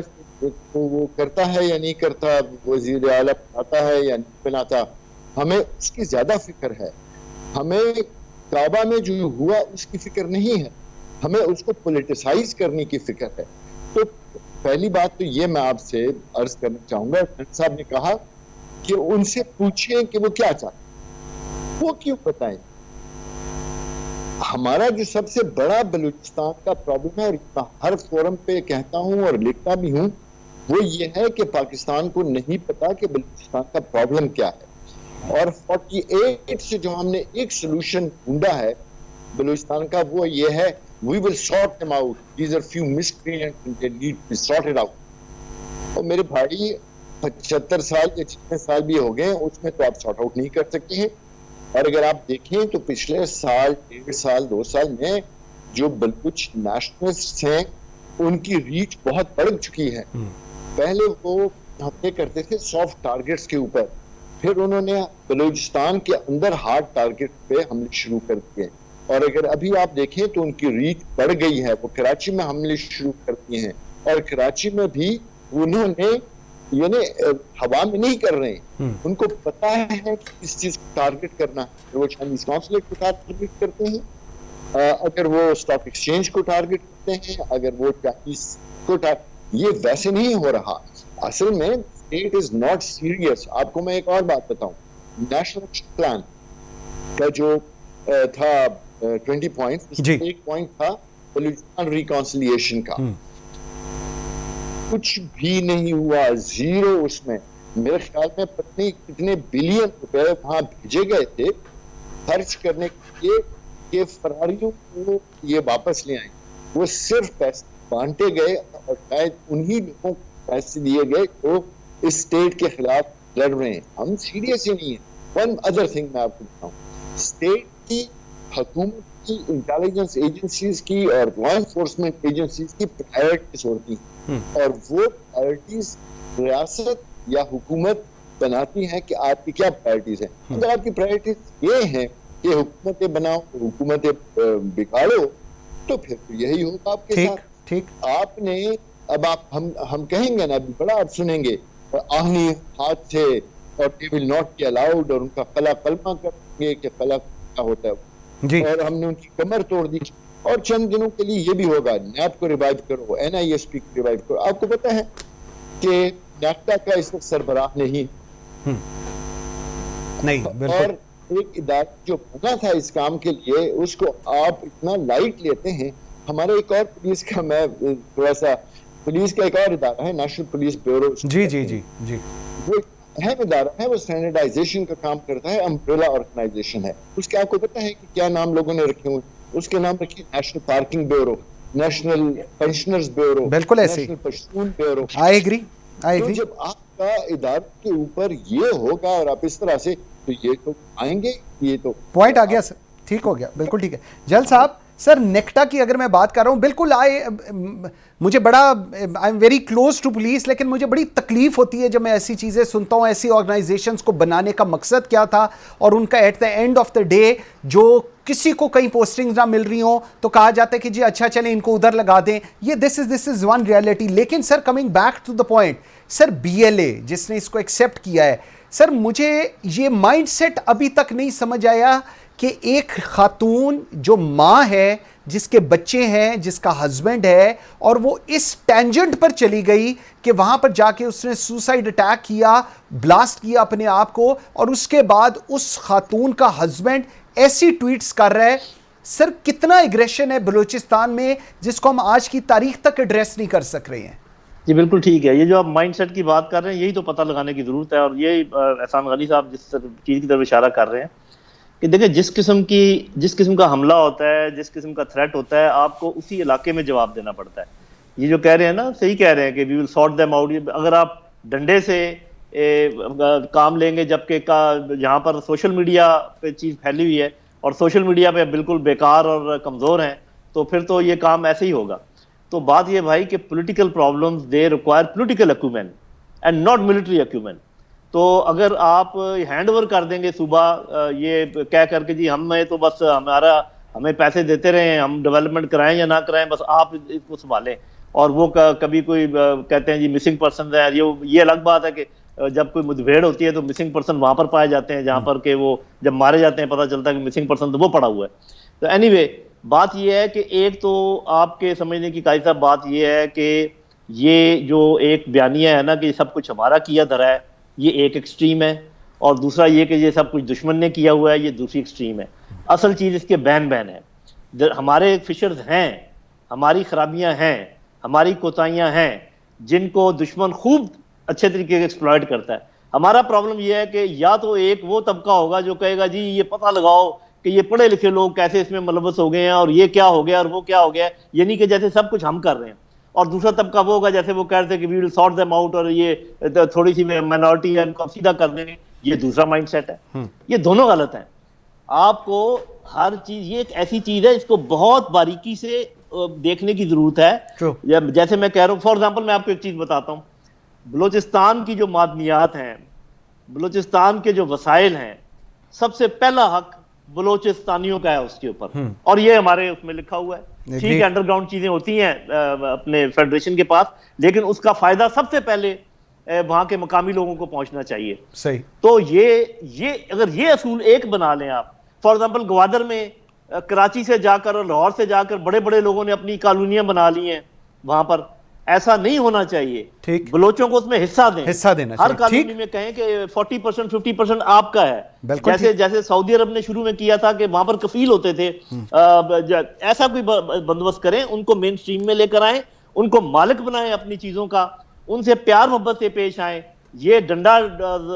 E: तो वो करता है या नहीं करता, वजीर आला बनाता है या नहीं बनाता, हमें उसकी ज्यादा फिक्र है। हमें काबा में जो हुआ उसकी फिक्र नहीं है, हमें उसको पॉलिटिसाइज करने की फिक्र है। तो पहली बात तो ये मैं आपसे अर्ज करना चाहूंगा, साहब ने कहा कि उनसे पूछें कि वो क्या चाहते, वो क्यों बताएं। हमारा जो सबसे बड़ा बलूचिस्तान का प्रॉब्लम है, और मैं हर फोरम पे कहता हूं और लिखता भी हूं, वो ये है कि पाकिस्तान को नहीं पता कि बलूचिस्तान का प्रॉब्लम क्या है। और 48 से जो हमने एक सोल्यूशन ढूंढा है बलूचिस्तान का, वो ये है, we will sort them out, these are few miscreants and they need to be sorted out। और मेरे भाई 75 साल या 66 साल भी हो गए, उसमें तो आप सॉर्ट आउट नहीं कर सकते हैं। और अगर आप देखें तो पिछले साल, 1.5 साल, 2 साल में जो बलूच नेशनलिस्ट हैं उनकी रीच बहुत बढ़ चुकी है। पहले वो हमले करते थे सॉफ्ट टारगेट्स के ऊपर, फिर उन्होंने बलूचिस्तान के अंदर हार्ड टारगेट पे हमले शुरू कर दिए। और अगर अभी आप देखें तो उनकी रीच बढ़ गई है, वो कराची में हमले शुरू कर दिए हैं, और कराची में भी उन्होंने यानी हवा में नहीं कर रहे हैं, उनको पता है कि किस चीज को टारगेट करना है। वो चाइनीज कॉन्सुलेट को टारगेट करते हैं, अगर वो स्टॉक एक्सचेंज को टारगेट करते हैं, अगर वो चाइनीज को ये वैसे नहीं हो रहा। असल में स्टेट इज नॉट सीरियस। आपको मैं एक और बात बताऊं, नेशनल प्लान का जो था 20 पॉइंट्स, उसमें एक पॉइंट था बलूचिस्तान रिकॉन्सिलिएशन का, कुछ भी नहीं हुआ, जीरो। उसमें मेरे ख्याल में पत्नी कितने बिलियन रुपए वहां भेजे गए थे खर्च करने के लिए कि फरारियों को ये वापस ले आए। वो सिर्फ पैसे बांटे गए, और शायद उन्हीं लोगों को पैसे दिए गए जो इस स्टेट के खिलाफ लड़ रहे हैं। हम सीरियस ही नहीं है। वन अदर थिंग मैं आपको बताऊं, स्टेट की, हुकूमत की, इंटेलिजेंस एजेंसीज की और लॉ एनफोर्समेंट एजेंसीज की प्रायोरिटीज होती हैं, और वो प्रायोरिटीज रियासत या हुकूमत बनाती है कि आपकी क्या प्रायोरिटीज हैं। अगर आपकी प्रायोरिटीज ये हैं कि हुकूमतें बनाओ, हुकूमतें बिगाड़ो, तो फिर तो यही होगा आपके साथ।
A: ठीक।
E: आपने अब आप हम कहेंगे ना, अभी बड़ा आप सुनेंगे, आहनी हाथ से और they will not be allowed, और उनका कला कलमा करेंगे कि कला क्या होता है जी। और हमने उनकी कमर तोड़ दी। और चंद दिनों के लिए ये भी होगा, नैप को रिवाइव करो, NISP को रिवाइव करो। आपको पता है कि नैपटा का इस वक्त सरबराह नहीं, और एक इदारा जो बना था इस काम के लिए, उसको आप इतना लाइट लेते हैं। हमारे एक और पुलिस का, मैं थोड़ा सा, पुलिस का एक और इदारा है नेशनल पुलिस ब्यूरो,
A: जी जी जी जी,
E: वो अहम इदारा है, वो स्टैंडर्डाइजेशन का काम करता है, अम्ब्रेला ऑर्गेनाइजेशन है। उसके आपको पता है कि क्या नाम लोगों ने रखे हुए? उसके नाम रखे national parking bureau, national pensioners bureau,
A: बिल्कुल ऐसे,
E: नेशनल पशून ब्यूरो।
A: I agree. तो
E: जब आपका इदारे के ऊपर ये होगा और आप इस तरह से, तो ये तो आएंगे, ये तो
A: पॉइंट आ गया सर, ठीक हो गया, बिल्कुल ठीक है। जल साहब, सर नेक्टा की अगर मैं बात कर रहा हूँ, बिल्कुल मुझे बड़ा, I am very close to police, लेकिन मुझे बड़ी तकलीफ होती है जब मैं ऐसी चीज़ें सुनता हूँ। ऐसी ऑर्गेनाइजेशंस को बनाने का मकसद क्या था, और उनका at the end of the day, जो किसी को कहीं पोस्टिंग्स ना मिल रही हो तो कहा जाता है कि जी अच्छा चलें इनको उधर लगा दें। ये दिस इज वन रियलिटी। लेकिन sir, coming back to the point, sir BLA जिसने इसको एक्सेप्ट किया है, सर मुझे ये माइंडसेट अभी तक नहीं समझ आया कि एक खातून जो माँ है, जिसके बच्चे हैं, जिसका हस्बैंड है, और वो इस टेंजेंट पर चली गई कि वहां पर जाके उसने सुसाइड अटैक किया, ब्लास्ट किया अपने आप को, और उसके बाद उस खातून का हस्बैंड ऐसी ट्वीट्स कर रहा है। सर कितना एग्रेशन है बलूचिस्तान में, जिसको हम आज की तारीख तक एड्रेस नहीं कर सक रहे हैं।
D: जी बिल्कुल ठीक है। ये जो आप माइंडसेट की बात कर रहे हैं, यही तो पता लगाने की जरूरत है। और ये एहसान गनी साहब जिस चीज़ की तरफ इशारा कर रहे हैं कि देखिए, जिस किस्म का हमला होता है, जिस किस्म का थ्रेट होता है, आपको उसी इलाके में जवाब देना पड़ता है। ये जो कह रहे हैं ना, सही कह रहे हैं कि we will sort them out. अगर आप डंडे से काम लेंगे, जबकि यहाँ पर सोशल मीडिया पे चीज़ फैली हुई है और सोशल मीडिया पे बिल्कुल बेकार और कमज़ोर हैं, तो फिर तो ये काम ऐसे ही होगा। तो बात ये भाई कि political problems they require political acumen and not military acumen. तो अगर आप हैंड ओवर कर देंगे सुबह ये कह करके जी हमें तो बस हमें पैसे देते रहे, हम डेवलपमेंट कराएं या ना कराएं, बस आप इसको संभालें, और वो कभी कोई कहते हैं जी मिसिंग पर्सन है, ये अलग बात है कि जब कोई मुठभेड़ होती है तो मिसिंग पर्सन वहां पर पाए जाते हैं जहां पर के वो जब मारे जाते हैं पता चलता है कि मिसिंग पर्सन तो वो पड़ा हुआ है। तो एनीवे बात ये है कि एक तो आपके समझने की कायदा बात ये है कि ये जो एक बयानिया है ना कि सब कुछ हमारा किया धरा है, ये एक एक्सट्रीम है, और दूसरा ये कि ये सब कुछ दुश्मन ने किया हुआ है, ये दूसरी एक्सट्रीम है। असल चीज इसके बैन है। हमारे फिशर्स हैं, हमारी खराबियां हैं, हमारी कोताहियां हैं, जिनको दुश्मन खूब अच्छे तरीके से एक्सप्लॉइट करता है। हमारा प्रॉब्लम यह है कि या तो एक वो तबका होगा जो कहेगा जी ये पता लगाओ कि ये पढ़े लिखे लोग कैसे इसमें मुलव्वस हो गए हैं और ये क्या हो गया और वो क्या हो गया, ये नहीं कि जैसे सब कुछ हम कर रहे हैं। और दूसरा तबका वो होगा जैसे वो कह रहे थे कि we will sort them out और ये थोड़ी सी माइनॉरिटी है इनको सीधा कर देंगे, ये दूसरा माइंडसेट है। ये दोनों गलत हैं। आपको हर चीज, ये एक ऐसी चीज है इसको बहुत बारीकी से देखने की जरूरत है। जैसे मैं कह रहा हूं, फॉर एग्जांपल मैं आपको एक चीज बताता हूं, बलूचिस्तान की जो मादनियात हैं, बलूचिस्तान के जो वसाइल हैं, सबसे पहला हक बलूचिस्तानियों का है उसके ऊपर, और ये हमारे उसमें लिखा हुआ है। ठीक है, अंडरग्राउंड चीजें होती हैं अपने फेडरेशन के पास, लेकिन उसका फायदा सबसे पहले वहां के मकामी लोगों को पहुंचना चाहिए।
A: सही।
D: तो ये अगर ये असूल एक बना लें आप, फॉर एग्जांपल ग्वादर में कराची से जाकर और लाहौर से जाकर बड़े बड़े लोगों ने अपनी कॉलोनियां बना ली हैं वहां पर, ऐसा नहीं होना चाहिए।
A: ठीक,
D: बलोचों को उसमें हिस्सा दें,
A: हिस्सा देना
D: हर
A: चाहिए।
D: कॉलोनी में कहें कि 40% 50% आपका है। जैसे सऊदी अरब ने शुरू में किया था कि वहां पर कफील होते थे, ऐसा कोई बंदोबस्त करें, उनको मेन स्ट्रीम में लेकर आए, उनको मालिक बनाएं अपनी चीजों का, उनसे प्यार मोहब्बत से पेश आए, ये डंडा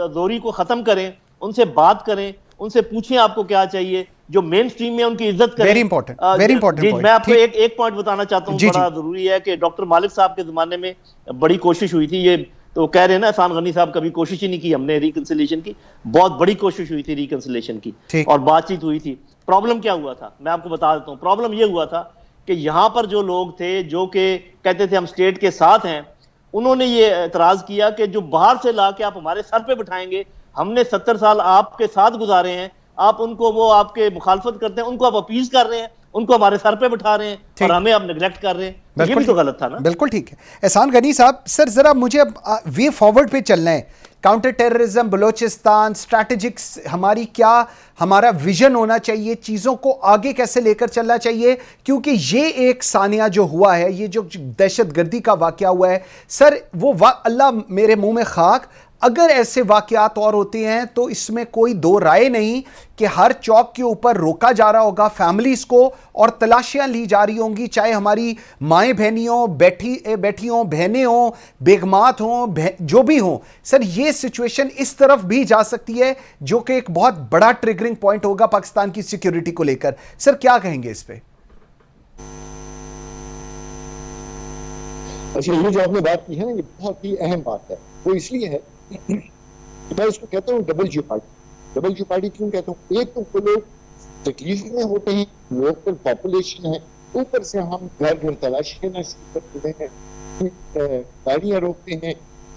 D: जोरी को खत्म करें, उनसे बात करें, उनसे पूछें आपको क्या चाहिए, जो मेन स्ट्रीम में उनकी इज्जत करें।
A: Very important point.
D: मैं आपको एक पॉइंट बताना चाहता हूँ, बड़ा जरूरी है कि डॉक्टर मालिक साहब के जमाने में बड़ी कोशिश हुई थी, ये तो कह रहे हैं ना एहसान गनी साहब कभी कोशिश ही नहीं की हमने रिकंसिलिएशन की, बहुत बड़ी कोशिश हुई थी रिकंसिलिएशन की और बातचीत हुई थी। प्रॉब्लम क्या हुआ था मैं आपको बता देता हूँ। प्रॉब्लम ये हुआ था कि यहां पर जो लोग थे जो कि कहते थे हम स्टेट के साथ हैं, उन्होंने ये एतराज किया कि जो बाहर से ला के आप हमारे सर पे बिठाएंगे, हमने 70 साल आपके साथ गुजारे हैं, आप उनको वो आपके मुखालफत करते हैं, उनको आप अपीज कर रहे हैं, उनको हमारे सर पे बिठा रहे हैं और हमें आप नेग्लेक्ट कर रहे हैं। ये भी तो गलत था ना।
A: बिल्कुल ठीक है। एहसान गनी साहब, सर जरा मुझे अब वे फॉरवर्ड पे चलना है। काउंटर टेररिज्म, बलूचिस्तान, स्ट्रैटेजिक्स, हमारी क्या हमारा विजन होना चाहिए, चीज़ों को आगे कैसे लेकर चलना चाहिए, क्योंकि ये एक सानिया जो हुआ है, ये जो दहशतगर्दी का वाकया हुआ है सर, वो अल्लाह मेरे मुंह में खाक, अगर ऐसे वाकयात और होते हैं तो इसमें कोई दो राय नहीं कि हर चौक के ऊपर रोका जा रहा होगा फैमिलीज को और तलाशियां ली जा रही होंगी, चाहे हमारी माएँ बहनियों बैठी हों, बहनें हों, बेगमात हों, जो भी हों। सर ये सिचुएशन इस तरफ भी जा सकती है जो कि एक बहुत बड़ा ट्रिगरिंग पॉइंट होगा पाकिस्तान की सिक्योरिटी को लेकर। सर क्या कहेंगे इस पे?
E: अच्छा, ये जो आपने बात की है ना, ये बहुत ही अहम बात है। वो इसलिए है, मैं इसको कहता हूँ डबल जेओपार्डी। डबल जेओपार्डी क्यों कहता हूँ? एक तो वो लोग तकलीफ में होते हैं, लोकल पॉपुलेशन है, ऊपर से हम घर घर तलाशी लेना शुरू करते हैं, गाड़ियां रोकते हैं।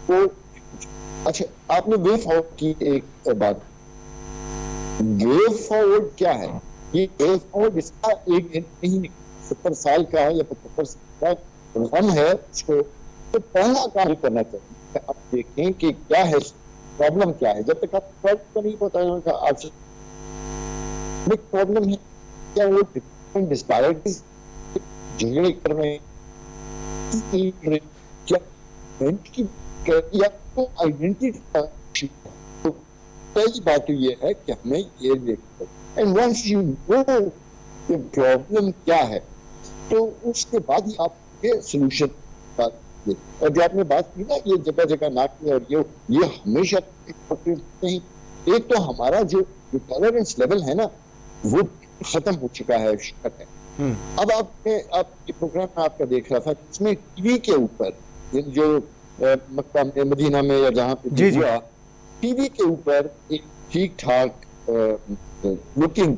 E: तो अच्छा, आपने वे फॉरवर्ड की एक बात, वे फॉरवर्ड क्या है? ये वे फॉरवर्ड इसका एक नहीं 70 साल का है या 75 साल का रकम है, उसको तो पहला कार्य करना चाहिए। आप देखें कि क्या है प्रॉब्लम, क्या है। जब तक आपको प्रॉब्लम नहीं पता आपसे प्रॉब्लम है क्या, वो डिफरेंट डिस्पैरिटीज झगड़े कर रहे हैं क्या, तो आइडेंटिटी। तो पहली बात तो ये है कि हमें ये देखो, and once you know problem क्या है तो उसके बाद ही आप ये सोल्यूशन। और जो आपने बात की ना, ये जगह जगह नाके और ये हमेशा नहीं। एक तो हमारा जो टॉलरेंस लेवल है ना, वो खत्म हो चुका है, शिकत है। अब आप ये प्रोग्राम में आपका देख रहा था, इसमें टीवी के ऊपर जो मक्का में, मदीना में या जहाँ पे हुआ, टीवी के ऊपर एक ठीक ठाक लुकिंग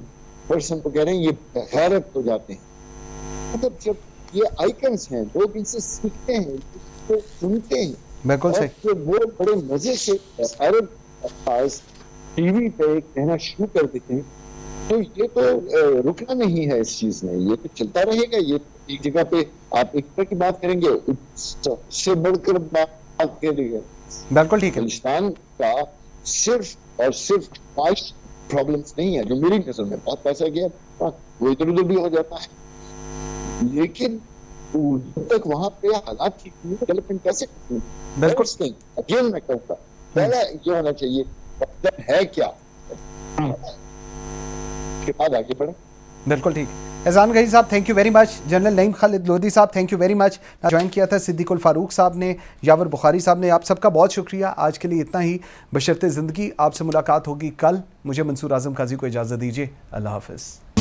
E: पर्सन को कह रहे हैं ये गैरत हो जाते हैं। मतलब जब ये आइकन्स हैं, लोग इनसे सीखते हैं, तो सुनते हैं,
A: बिल्कुल सही,
E: तो वो बड़े मजे से अरब टीवी पे कहना शुरू कर देते हैं तो ये तो रुकना नहीं है इस चीज में, ये तो चलता रहेगा। ये एक जगह पे आप एक तरह की बात करेंगे, उससे बढ़कर बात करेंगे।
A: बिल्कुल ठीक है।
E: बलूचिस्तान का सिर्फ और सिर्फ 5 प्रॉब्लम्स नहीं है जो मेरी नजर में, बहुत पैसा गया वो इधर उधर भी हो जाता है, लेकिन जब तक वहां पे हालात ठीक नहीं, डेवलपमेंट कैसे?
A: बिल्कुल।
E: अगेन मैं कहूँगा पहला ये होना चाहिए है क्या, के बाद आगे बढ़े।
A: बिल्कुल ठीक। एहसान गही साहब thank you very much. General Naeem Khalid Lodhi साहब thank you very much. Join किया था सिद्दीकुल फारूक साहब ने, यावर बुखारी साहब ने। आप सबका बहुत शुक्रिया। आज के लिए इतना ही। बशर्ते ज़िंदगी आपसे मुलाकात होगी कल। मुझे मंसूर आज़म काजी को इजाज़त दीजिए। अल्लाह हाफ़िज़।